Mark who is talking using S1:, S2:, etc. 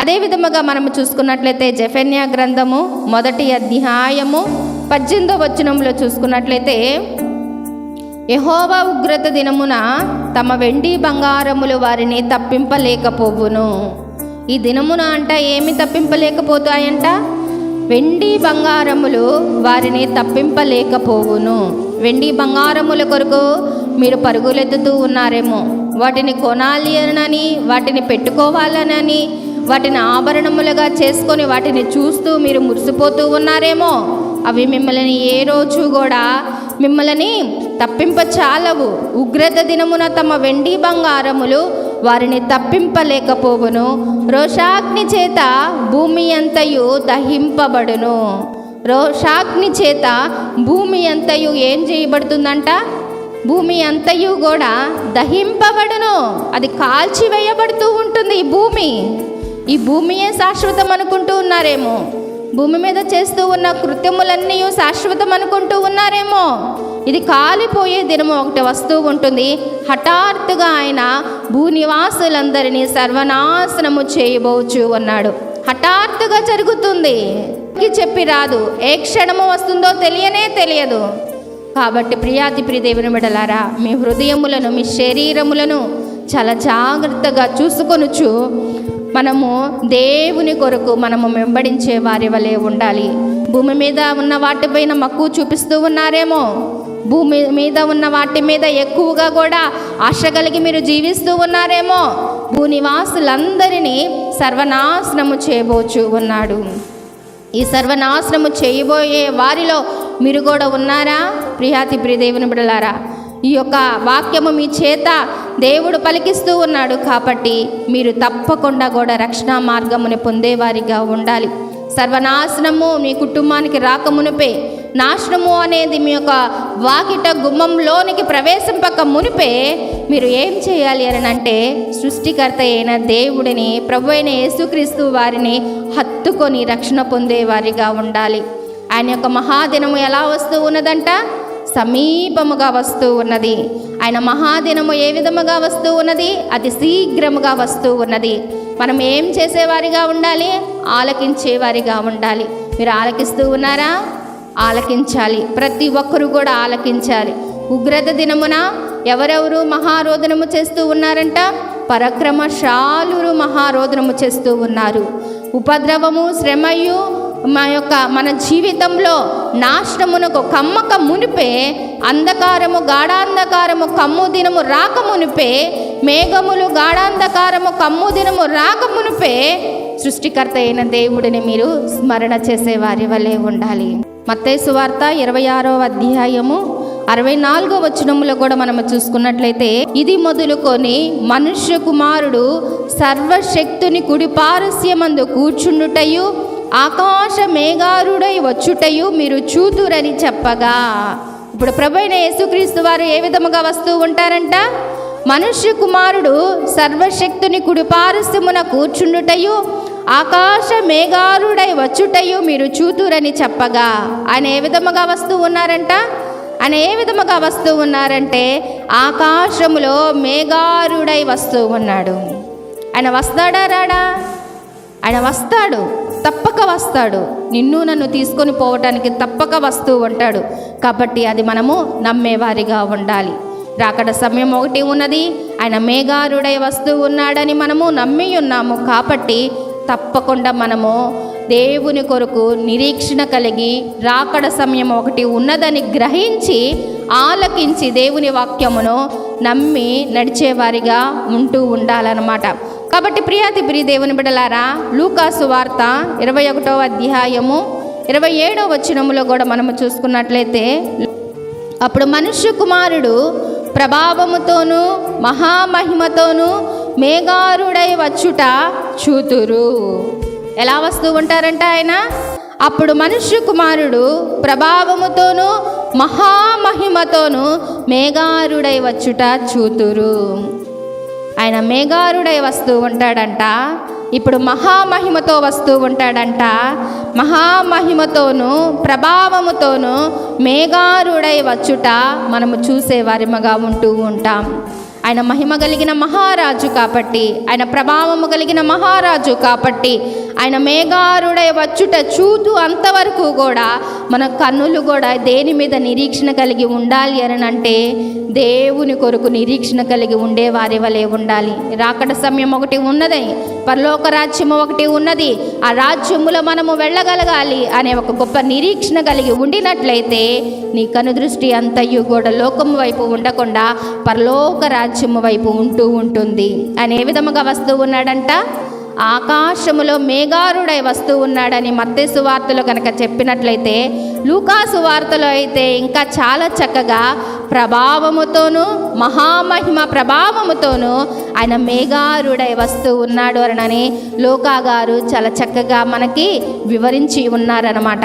S1: అదే విధముగా మనము చూసుకున్నట్లయితే జెఫన్యా గ్రంథము 1వ అధ్యాయము 18వ వచనంలో చూసుకున్నట్లయితే, యెహోవా ఉగ్రత దినమున తమ వెండి బంగారములు వారిని తప్పింపలేకపోవును. ఈ దినమున అంట ఏమి తప్పింపలేకపోతాయంట? వెండి బంగారములు వారిని తప్పింపలేకపోవును. వెండి బంగారముల కొరకు మీరు పరుగులెత్తుతూ ఉన్నారేమో, వాటిని కొనాలి అని, వాటిని పెట్టుకోవాలనని, వాటిని ఆభరణములుగా చేసుకొని వాటిని చూస్తూ మీరు మురిసిపోతూ ఉన్నారేమో. అవి మిమ్మల్ని ఏ రోజు కూడా మిమ్మల్ని తప్పింపచాలవు. ఉగ్రత దినమున తమ వెండి బంగారములు వారిని తప్పింపలేకపోవును. రోషాగ్ని చేత భూమి అంతయు దహింపబడును. రోషాగ్ని చేత భూమి అంతయు ఏం చేయబడుతుందంట? భూమి అంతయు కూడా దహింపబడును. అది కాల్చివేయబడుతూ ఉంటుంది. ఈ భూమియే శాశ్వతం అనుకుంటూ ఉన్నారేమో. భూమి మీద చేస్తూ ఉన్న కృత్యములన్నీ శాశ్వతం అనుకుంటూ ఉన్నారేమో. ఇది కాలిపోయే దినము ఒకటి వస్తూ ఉంటుంది. హఠాత్తుగా ఆయన భూనివాసులందరినీ సర్వనాశనము చేయబోచు ఉన్నాడు. హఠాత్తుగా జరుగుతుంది, చెప్పి రాదు. ఏ క్షణము వస్తుందో తెలియదు. కాబట్టి ప్రియాతి ప్రియ దేవుని బిడ్డలారా, మీ హృదయములను, మీ శరీరములను చాలా జాగ్రత్తగా చూసుకొనుచు మనము దేవుని కొరకు మనము వెంబడించే వారి వలె ఉండాలి. భూమి మీద ఉన్న వాటిపైన మక్కువ చూపిస్తూ ఉన్నారేమో. భూమి మీద ఉన్న వాటి మీద ఎక్కువగా కూడా ఆశ కలిగి మీరు జీవిస్తూ ఉన్నారేమో. భూనివాసులందరినీ సర్వనాశనము చేయబోచు ఉన్నాడు. ఈ సర్వనాశనము చేయబోయే వారిలో మీరు కూడా ఉన్నారా? ప్రియాతి ప్రియ దేవుని బిడ్డలారా, ఈ యొక్క వాక్యము మీ చేత దేవుడు పలికిస్తూ ఉన్నాడు. కాబట్టి మీరు తప్పకుండా కూడా రక్షణ మార్గముని పొందేవారిగా ఉండాలి. సర్వనాశనము మీ కుటుంబానికి రాకమునిపే, నాశనము అనేది మీ యొక్క వాకిట గుమ్మంలోనికి ప్రవేశింపక మునిపే మీరు ఏం చేయాలి అని అంటే, సృష్టికర్త అయిన దేవుడిని, ప్రభు అయిన యేసుక్రీస్తు వారిని హత్తుకొని రక్షణ పొందేవారిగా ఉండాలి. ఆయన యొక్క మహాదినము ఎలా వస్తూ ఉన్నదంట? సమీపముగా వస్తూ ఉన్నది. ఆయన మహాదినము ఏ విధముగా వస్తూ ఉన్నది? అతి శీఘ్రముగా వస్తూ ఉన్నది. మనం ఏం చేసేవారిగా ఉండాలి? ఆలకించేవారిగా ఉండాలి. మీరు ఆలకిస్తూ ఉన్నారా? ఆలకించాలి. ప్రతి ఒక్కరూ కూడా ఆలకించాలి. ఉగ్రత దినమున ఎవరెవరు మహారోదనము చేస్తూ ఉన్నారంట? పరాక్రమశాలురు మహారోదనము చేస్తూ ఉన్నారు. ఉపద్రవము, శ్రమయు మన జీవితంలో నాశనమునకు కమ్మక మునిపే, అంధకారము గాఢాంధకారము కమ్ము దినము రాక మునిపే, మేఘములు గాఢాంధకారము కమ్ము దినము రాక మునిపే సృష్టికర్త అయిన దేవుడిని మీరు స్మరణ చేసేవారి వలె ఉండాలి. మత్తయి సువార్త 26వ అధ్యాయము 64వ వచనములో కూడా మనము చూసుకున్నట్లయితే, ఇది మొదలుకొని మనుష్య కుమారుడు సర్వశక్తుని కుడి పారస్యమందు కూర్చుండుటయు ఆకాశ మేఘారుడై వచ్చుటయు మీరు చూతురని చెప్పగా. ఇప్పుడు ప్రభు అయిన యేసుక్రీస్తు వారు ఏ విధముగా వస్తూ ఉంటారంట? మనుష్య కుమారుడు సర్వశక్తుని కుడి పారస్యమున కూర్చుండుటయు ఆకాశ మేఘారుడై వచ్చుటయు మీరు చూతురని చెప్పగా. ఆయన ఏ విధముగా వస్తూ ఉన్నారంట? ఆయన ఏ విధముగా వస్తూ ఉన్నారంటే, ఆకాశములో మేఘారుడై వస్తూ ఉన్నాడు. ఆయన వస్తాడా రాడా? ఆయన వస్తాడు, తప్పక వస్తాడు. నిన్ను నన్ను తీసుకొని పోవటానికి తప్పక వస్తూ ఉంటాడు. కాబట్టి అది మనము నమ్మేవారిగా ఉండాలి. రాకడ సమయం ఒకటి ఉన్నది. ఆయన మేఘారుడై వస్తూ ఉన్నాడని మనము నమ్మి ఉన్నాము. కాబట్టి తప్పకుండా మనము దేవుని కొరకు నిరీక్షణ కలిగి, రాకడ సమయం ఒకటి ఉన్నదని గ్రహించి, ఆలకించి దేవుని వాక్యమును నమ్మి నడిచేవారిగా ఉంటూ ఉండాలన్నమాట. కాబట్టి ప్రియాతి ప్రియ దేవుని బిడ్డలారా, లూకాసు వార్త 21వ అధ్యాయము 27వ వచనములో కూడా మనము చూసుకున్నట్లయితే, అప్పుడు మనుష్య కుమారుడు ప్రభావముతోనూ మహామహిమతోనూ మేఘారుడై వచ్చుట చూతురు. ఎలా వస్తూ ఉంటారంట ఆయన? అప్పుడు మనుష్య కుమారుడు ప్రభావముతోనూ మహామహిమతోనూ మేఘారుడై వచ్చుట చూతురు. ఆయన మేఘారుడై వస్తూ ఉంటాడంట. ఇప్పుడు మహామహిమతో వస్తూ ఉంటాడంట. మహామహిమతోనూ ప్రభావముతోనూ మేఘారుడై వచ్చుట మనము చూసేవారిమగా ఉంటూ ఉంటాం. ఆయన మహిమ కలిగిన మహారాజు కాబట్టి, ఆయన ప్రభావము కలిగిన మహారాజు కాబట్టి, ఆయన మేఘారుడై వచ్చుట చూతూ అంతవరకు కూడా మన కన్నులు కూడా దేని మీద నిరీక్షణ కలిగి ఉండాలి అని అంటే దేవుని కొరకు నిరీక్షణ కలిగి ఉండే వారి వలె ఉండాలి. రాకడ సమయం ఒకటి ఉన్నది, పరలోక రాజ్యము ఒకటి ఉన్నది. ఆ రాజ్యములో మనము వెళ్ళగలగాలి అనే ఒక గొప్ప నిరీక్షణ కలిగి ఉండినట్లయితే నీ కనుదృష్టి అంతయు కూడా లోకము వైపు ఉండకుండా పరలోక రాజ్యము వైపు ఉంటూ ఉంటుంది. ఆయన ఏ విధముగా వస్తూ ఉన్నాడంట? ఆకాశములో మేఘారుడై వస్తూ ఉన్నాడని మత్తయి సువార్తలో కనుక చెప్పినట్లయితే, లూకా సువార్తలో అయితే ఇంకా చాలా చక్కగా ప్రభావముతోనూ మహామహిమ ప్రభావముతోనూ ఆయన మేఘారుడై వస్తూ ఉన్నాడు అని లూకా గారు చాలా చక్కగా మనకి వివరించి ఉన్నారన్నమాట.